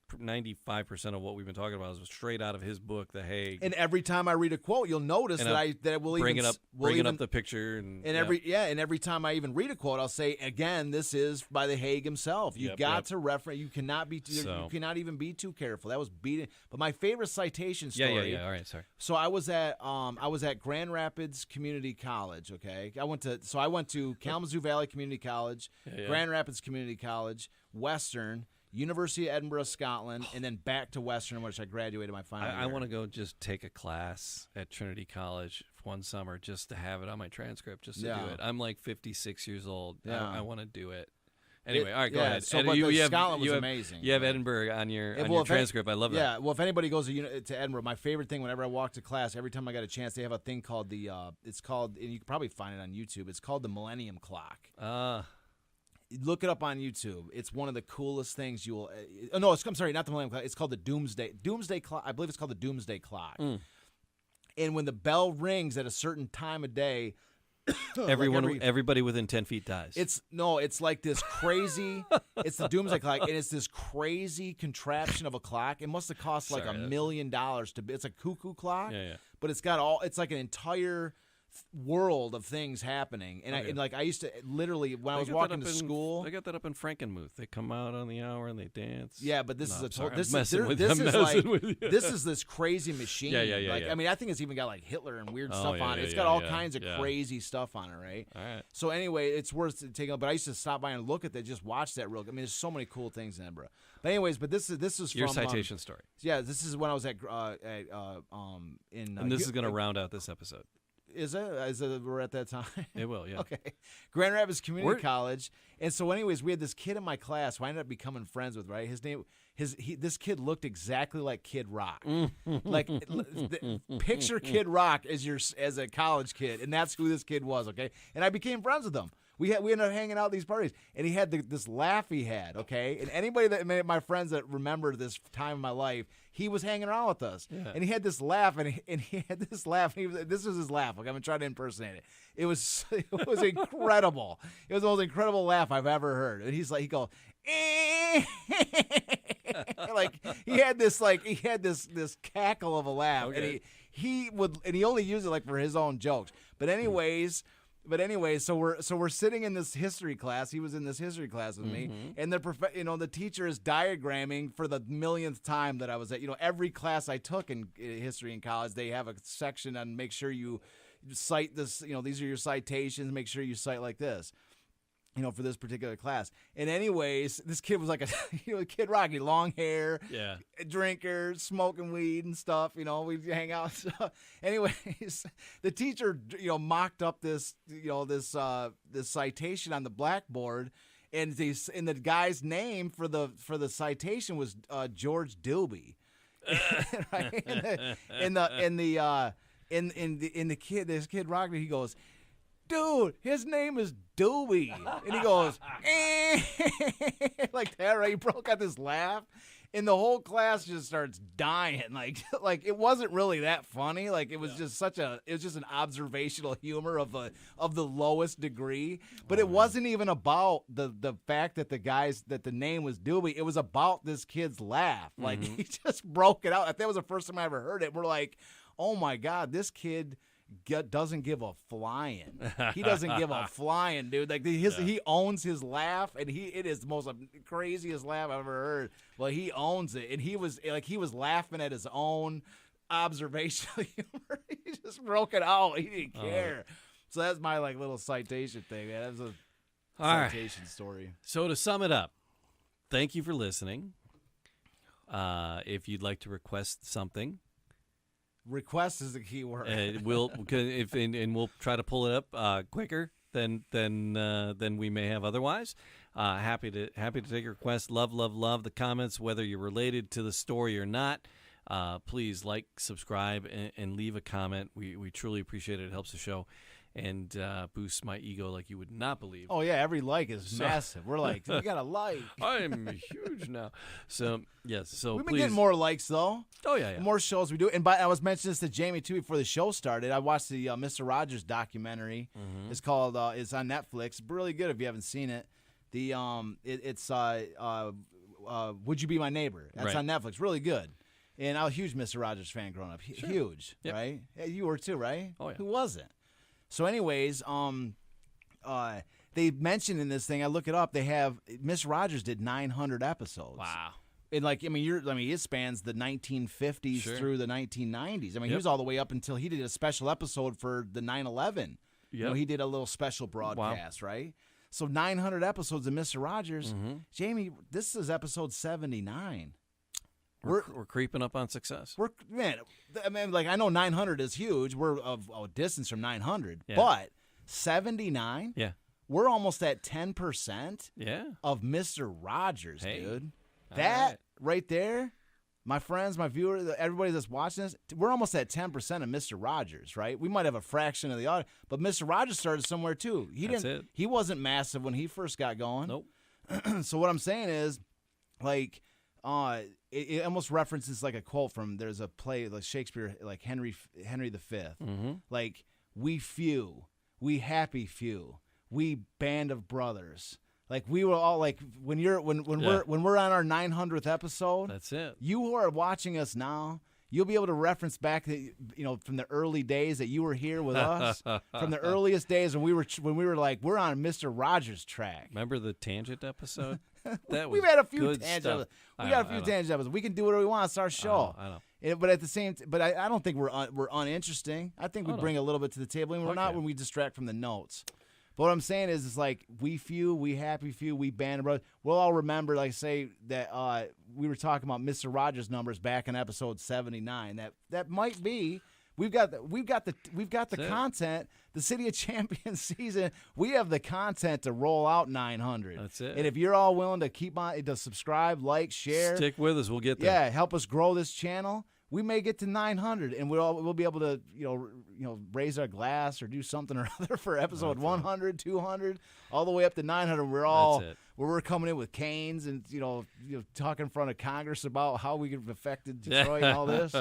of what we've been talking about is straight out of his book, The Hague. And every time I read a quote, you'll notice that we'll bringing even up the picture and every time I even read a quote, I'll say again, this is by the Hague himself. You got to reference. You cannot be. You cannot even be too careful. That was beating. But my favorite citation story. Yeah. All right, sorry. So I was at Grand Rapids Community College. Okay, I went to Kalamazoo Valley Community College, Grand Rapids Community College, Western, University of Edinburgh, Scotland, and then back to Western, which I graduated my final year. I want to go just take a class at Trinity College one summer just to have it on my transcript, just to do it. I'm like 56 years old. Yeah. I want to do it. Anyway, all right, go ahead. So, Scotland was amazing. You have Edinburgh on your transcript. I love that. Yeah, well, if anybody goes to Edinburgh, my favorite thing whenever I walk to class, every time I got a chance, they have a thing called it's called, and you can probably find it on YouTube, it's called the Millennium Clock. Look it up on YouTube. It's one of the coolest things you will. I'm sorry, not the Millennium Clock. It's called the Doomsday Clock. I believe it's called the Doomsday Clock. And when the bell rings at a certain time of day, everybody within 10 feet dies. It's like this crazy. It's the Doomsday Clock, and it's this crazy contraption of a clock. It must have cost like $1 million to. It's a cuckoo clock. Yeah. But it's got it's like an entire world of things happening, and I used to literally when I was walking to school. They got that up in Frankenmuth. They come out on the hour and they dance. Yeah, but this is this crazy machine. Yeah. I mean, I think it's even got like Hitler and weird stuff on it. It's got all kinds of crazy stuff on it, right? All right. So anyway, it's worth taking. But I used to stop by and look at that, just watch that real. I mean, there's so many cool things in Edinburgh. But anyways, this is your from citation story. Yeah, this is when I was at and this is going to round out this episode. Is it? We're at that time? It will, yeah. Okay. Grand Rapids Community College. And so anyways, we had this kid in my class who I ended up becoming friends with, right? This kid looked exactly like Kid Rock. Like, picture Kid Rock as a college kid, and that's who this kid was, okay? And I became friends with him. We ended up hanging out at these parties, and he had this laugh he had, okay? And anybody my friends that remember this time in my life, he was hanging around with us, and he had this laugh, and he had this laugh. This was his laugh. Okay, I'm gonna try to impersonate it. It was incredible. It was the most incredible laugh I've ever heard. And he goes, like he had this cackle of a laugh, okay. and he only used it like for his own jokes. But anyways, so we're sitting in this history class. He was in this history class with me, and the teacher is diagramming for the millionth time that I was at. Every class I took in history in college, they have a section on make sure you cite this. These are your citations. Make sure you cite like this. For this particular class. And anyways, this kid was like Kid Rocky, long hair, drinker, smoking weed and stuff. We'd hang out. So anyways, the teacher, mocked up this citation on the blackboard, and the guy's name for the citation was George Dilby. Right? This Kid Rocky, he goes, dude, his name is Dooby. And he goes, like that, right? He broke out this laugh, and the whole class just starts dying. Like it wasn't really that funny. Like it was just an observational humor of the lowest degree. But it wasn't even about the fact that the name was Dooby. It was about this kid's laugh. Like he just broke it out. That was the first time I ever heard it. We're like, oh my God, this kid doesn't give a flying. He doesn't give a flying, dude. Like he owns his laugh, and it is the most craziest laugh I've ever heard. Well, he owns it, and he was laughing at his own observational humor. He just broke it out. He didn't care. So that's my little citation thing, man. That was a citation story. So to sum it up, thank you for listening. If you'd like to request something. Request is the key word. We'll try to pull it up quicker than we may have otherwise. Happy to take a request. Love the comments, whether you're related to the story or not. Please subscribe, and leave a comment. We truly appreciate it. It helps the show and boosts my ego like you would not believe. Oh yeah, every like is massive. We're like, we got a like. I'm huge now. So yes, so we've been getting more likes though. Oh yeah. The more shows we do, and I was mentioning this to Jamie too before the show started. I watched the Mr. Rogers documentary. Mm-hmm. It's called. It's on Netflix. Really good if you haven't seen it. The it's Would You Be My Neighbor? That's on Netflix. Really good. And I was a huge Mr. Rogers fan growing up. Sure. Huge, yep. Right? Yeah, you were too, right? Oh yeah. Who wasn't? So, anyways, they mentioned in this thing. I look it up. They have Miss Rogers did 900 episodes. Wow. And it spans the 1950s through the 1990s. He was all the way up until he did a special episode for the 9/11. Yep. He did a little special broadcast, right? So 900 episodes of Mr. Rogers. Mm-hmm. Jamie, this is episode 79. We're creeping up on success. I know 900 is huge. We're a distance from 900, but 79. Yeah, we're almost at 10%. Yeah. Of Mr. Rogers, dude. That right there, my friends, my viewers, everybody that's watching this, we're almost at 10% of Mr. Rogers, right? We might have a fraction of the audience, but Mr. Rogers started somewhere too. He wasn't massive when he first got going. Nope. So what I'm saying is, it almost references a quote from there's a play like Shakespeare, Henry V. Mm-hmm. We few, we happy few, we band of brothers. We were all when we're on our 900th episode. That's it. You who are watching us now, you'll be able to reference back to, from the early days that you were here with us, from the earliest days when we were we're on Mr. Rogers' track. Remember the tangent episode? We've had a few tangents. Tangent episodes. We can do whatever we want. It's our show. I know. But at the same, I don't think we're uninteresting. I think we bring a little bit to the table, and we're not when we distract from the notes. But what I'm saying is, we few, we happy few, we band of brothers. We'll all remember, say that we were talking about Mr. Rogers numbers back in episode 79. That might be. We've got the content. The City of Champions season. We have the content to roll out 900. That's it. And if you're all willing to keep on to subscribe, like, share, stick with us, we'll get there. Yeah, help us grow this channel. We may get to 900, and we'll be able to raise our glass or do something or other for episode 100, 200, all the way up to 900. We're coming in with canes and talking in front of Congress about how we could have affected Detroit and all this.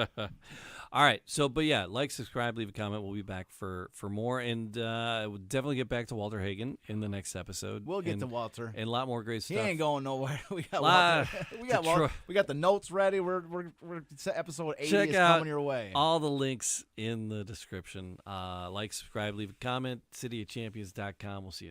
All right, subscribe, leave a comment. We'll be back for more, and we'll definitely get back to Walter Hagen in the next episode. We'll get to Walter and a lot more great stuff. He ain't going nowhere. We got Walter. We got the notes ready. We're episode 80 Check is out coming your way. All the links in the description. Subscribe, leave a comment. cityofchampions.com. We'll see you next time.